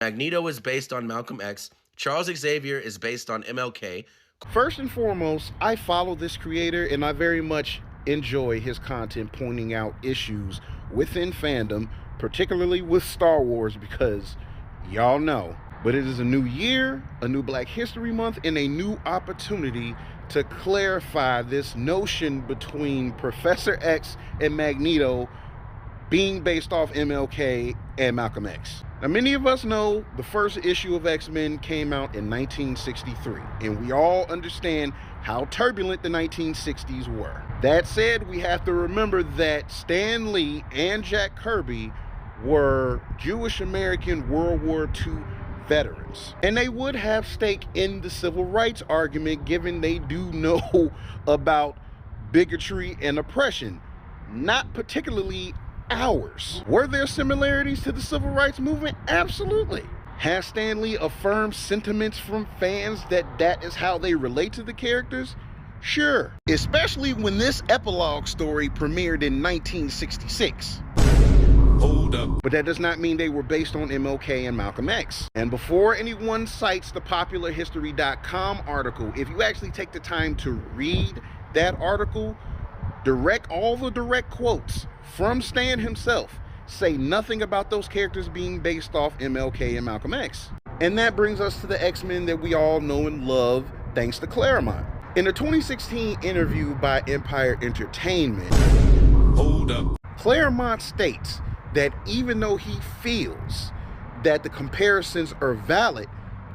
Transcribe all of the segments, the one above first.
Magneto is based on Malcolm X. Charles Xavier is based on MLK. First and foremost, I follow this creator and I very much enjoy his content pointing out issues within fandom, particularly with Star Wars, because y'all know. But it is a new year, a new Black History Month, and a new opportunity to clarify this notion between Professor X and Magneto being based off MLK and Malcolm X. Now, many of us know the first issue of X-Men came out in 1963, and we all understand how turbulent the 1960s were. That said, we have to remember that Stan Lee and Jack Kirby were Jewish American World War II veterans, and they would have stake in the civil rights argument, given they do know about bigotry and oppression, not particularly ours. Were there similarities to the civil rights movement? Absolutely. Has Stan Lee affirmed sentiments from fans that is how they relate to the characters? Sure. Especially when this epilogue story premiered in 1966. Hold up. But that does not mean they were based on MLK and Malcolm X. And before anyone cites the popularhistory.com article, if you actually take the time to read that article, all the direct quotes from Stan himself say nothing about those characters being based off MLK and Malcolm X. And that brings us to the X-Men that we all know and love thanks to Claremont. In a 2016 interview by Empire Entertainment, Hold up. Claremont states that even though he feels that the comparisons are valid,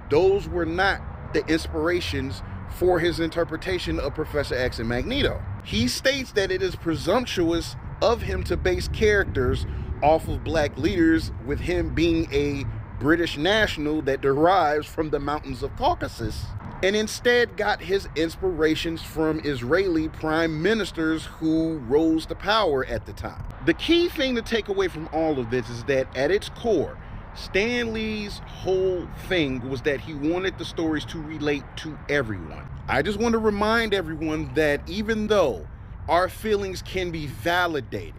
those were not the inspirations for his interpretation of Professor X and Magneto. He states that it is presumptuous of him to base characters off of black leaders, with him being a British national that derives from the mountains of Caucasus, and instead got his inspirations from Israeli prime ministers who rose to power at the time. The key thing to take away from all of this is that at its core, Stan Lee's whole thing was that he wanted the stories to relate to everyone. I just want to remind everyone that even though our feelings can be validated,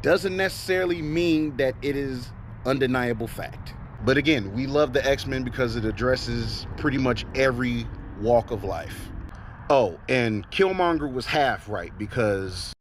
doesn't necessarily mean that it is undeniable fact. But again, we love the X-Men because it addresses pretty much every walk of life. Oh, and Killmonger was half right, because